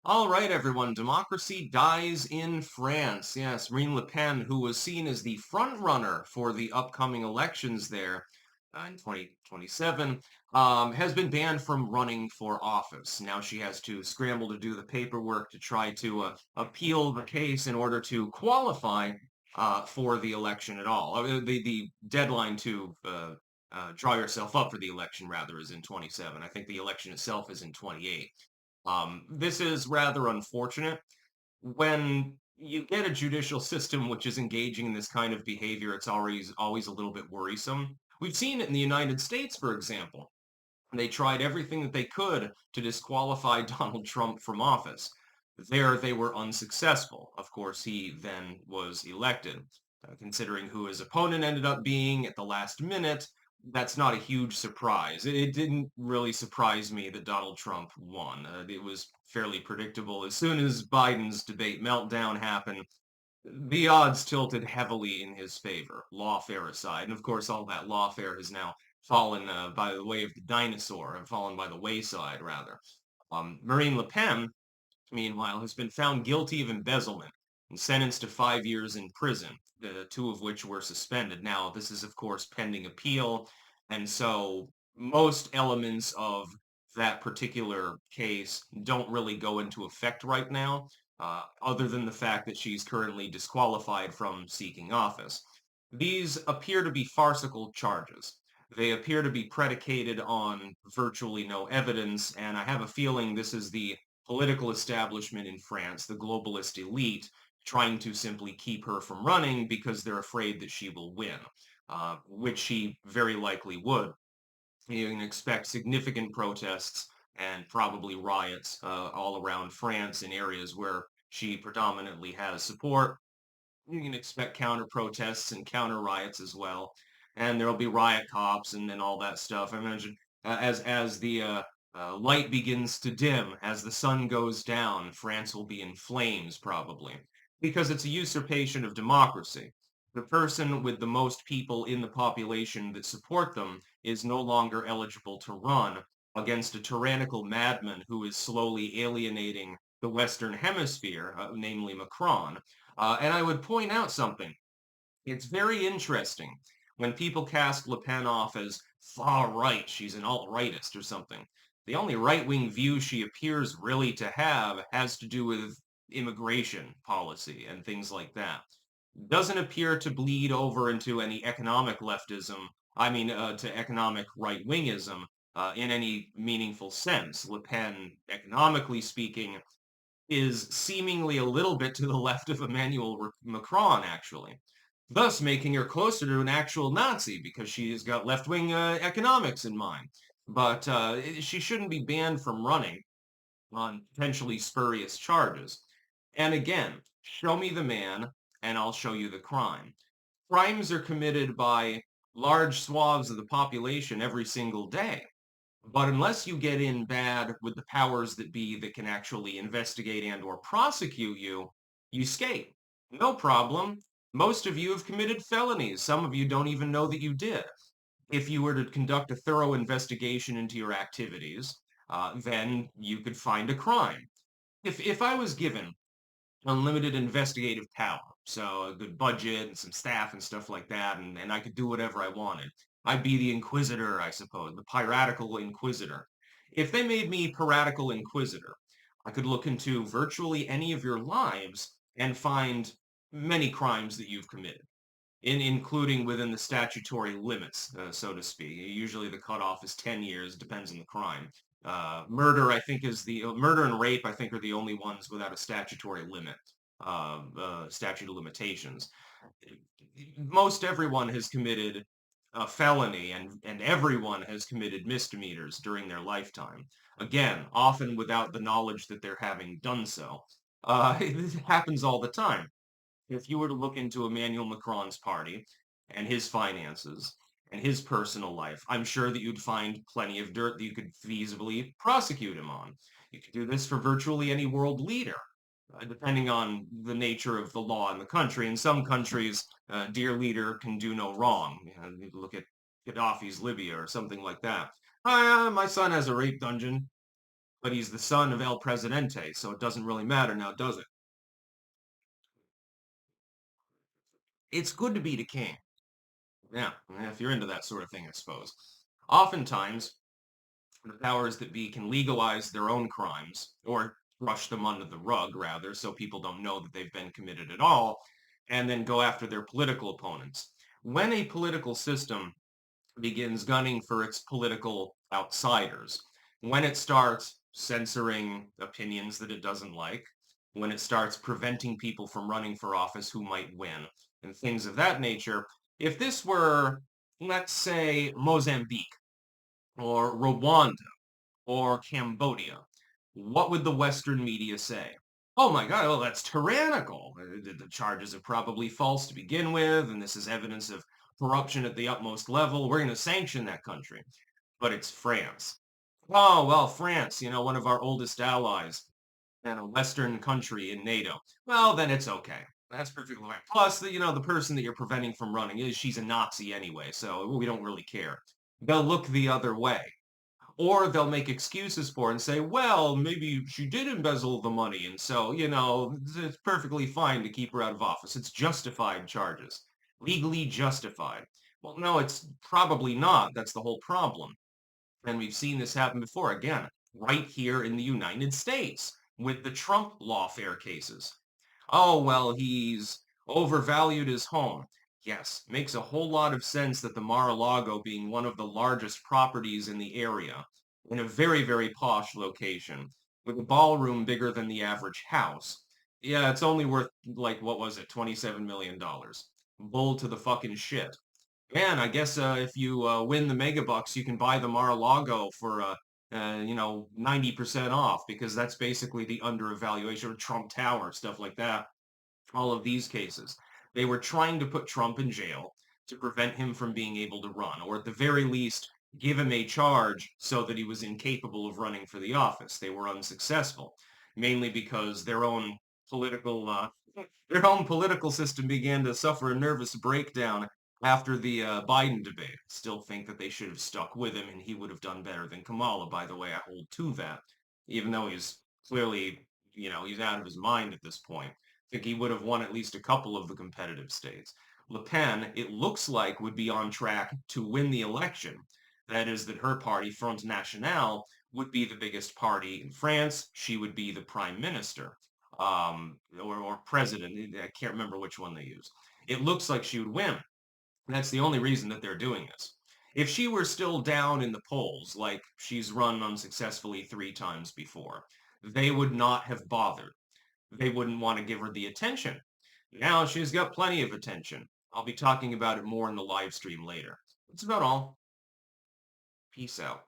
All right, everyone. Democracy dies in France. Yes, Marine Le Pen, who was seen as the front runner for the upcoming elections there in 2027, has been banned from running for office. Now she has to scramble to do the paperwork to try to appeal the case in order to qualify for the election at all. The deadline to draw yourself up for the election, rather, is in 27. I think the election itself is in 28. This is rather unfortunate. When you get a judicial system which is engaging in this kind of behavior, it's always a little bit worrisome. We've seen it in the United States, for example. They tried everything that they could to disqualify Donald Trump from office. There, they were unsuccessful. Of course, he then was elected. Considering who his opponent ended up being at the last minute, that's not a huge surprise. It didn't really surprise me that Donald Trump won. It was fairly predictable. As soon as Biden's debate meltdown happened, the odds tilted heavily in his favor, lawfare aside. And of course, all that lawfare has now fallen by the way of the dinosaur, and fallen by the wayside, rather. Marine Le Pen, meanwhile, has been found guilty of embezzlement and sentenced to 5 years in prison, the two of which were suspended. Now, this is, of course, pending appeal, and so most elements of that particular case don't really go into effect right now, other than the fact that she's currently disqualified from seeking office. These appear to be farcical charges. They appear to be predicated on virtually no evidence, and I have a feeling this is the political establishment in France, the globalist elite, trying to simply keep her from running because they're afraid that she will win, which she very likely would. You can expect significant protests and probably riots all around France in areas where she predominantly has support. You can expect counter protests and counter riots as well, and there'll be riot cops and all that stuff. I imagine as the light begins to dim, as the sun goes down, France will be in flames probably, because it's a usurpation of democracy. The person with the most people in the population that support them is no longer eligible to run against a tyrannical madman who is slowly alienating the Western Hemisphere, namely Macron. And I would point out something. It's very interesting when people cast Le Pen off as far right, she's an alt-rightist or something. The only right-wing view she appears really to have has to do with immigration policy and things like that. Doesn't appear to bleed over into any economic leftism, to economic right-wingism in any meaningful sense. Le Pen, economically speaking, is seemingly a little bit to the left of Emmanuel Macron, actually, thus making her closer to an actual Nazi because she has got left-wing economics in mind. But she shouldn't be banned from running on potentially spurious charges. And again, show me the man, and I'll show you the crime. Crimes are committed by large swaths of the population every single day. But unless you get in bad with the powers that be that can actually investigate and or prosecute you, you skate. No problem. Most of you have committed felonies. Some of you don't even know that you did. If you were to conduct a thorough investigation into your activities, then you could find a crime. If I was given unlimited investigative power. So a good budget and some staff and stuff like that, and I could do whatever I wanted. I'd be the Inquisitor, I suppose, the piratical Inquisitor. If they made me piratical Inquisitor, I could look into virtually any of your lives and find many crimes that you've committed, including within the statutory limits, so to speak. Usually the cutoff is 10 years, depends on the crime. Murder, I think, is the murder and rape, I think, are the only ones without a statutory limit, statute of limitations. Most everyone has committed a felony, and everyone has committed misdemeanors during their lifetime. Again, often without the knowledge that they're having done so. It happens all the time. If you were to look into Emmanuel Macron's party and his finances and his personal life, I'm sure that you'd find plenty of dirt that you could feasibly prosecute him on. You could do this for virtually any world leader, depending on the nature of the law in the country. In some countries, dear leader can do no wrong. You look at Gaddafi's Libya or something like that. My son has a rape dungeon. but he's the son of El Presidente, so it doesn't really matter now, does it? It's good to be the king. Yeah, if you're into that sort of thing, I suppose. Oftentimes, the powers that be can legalize their own crimes or brush them under the rug, rather, so people don't know that they've been committed at all, and then go after their political opponents. When a political system begins gunning for its political outsiders, when it starts censoring opinions that it doesn't like, when it starts preventing people from running for office who might win, and things of that nature, if this were, let's say, Mozambique or Rwanda, or Cambodia, what would the Western media say? Oh my God, oh, that's tyrannical. The charges are probably false to begin with, and this is evidence of corruption at the utmost level. We're going to sanction that country. But it's France. Oh, well, France, one of our oldest allies and a Western country in NATO. Well, then it's okay. That's perfectly fine. Plus, the person that you're preventing from running she's a Nazi anyway, so we don't really care. They'll look the other way. Or they'll make excuses for it and say, well, maybe she did embezzle the money. And so, it's perfectly fine to keep her out of office. It's justified charges, legally justified. Well, no, it's probably not. That's the whole problem. And we've seen this happen before, again, right here in the United States with the Trump lawfare cases. Oh, well, he's overvalued his home. Yes, makes a whole lot of sense that the Mar-a-Lago being one of the largest properties in the area, in a very, very posh location, with a ballroom bigger than the average house. Yeah, it's only worth, like, what was it, $27 million. Bull to the fucking shit. Man, I guess if you win the Megabucks, you can buy the Mar-a-Lago for 90% off because that's basically the under-evaluation of Trump Tower, stuff like that. All of these cases. They were trying to put Trump in jail to prevent him from being able to run, or at the very least, give him a charge so that he was incapable of running for the office. They were unsuccessful, mainly because political uh, their own political system began to suffer a nervous breakdown after the Biden debate. Still think that they should have stuck with him, and he would have done better than Kamala. By the way, I hold to that, even though he's clearly, he's out of his mind at this point. Think he would have won at least a couple of the competitive states. Le Pen, it looks like, would be on track to win the election. That is, that her party, Front National, would be the biggest party in France. She would be the prime minister or president. I can't remember which one they use. It looks like she would win. That's the only reason that they're doing this. If she were still down in the polls, like she's run unsuccessfully 3 times before, they would not have bothered. They wouldn't want to give her the attention. Now she's got plenty of attention. I'll be talking about it more in the live stream later. That's about all. Peace out.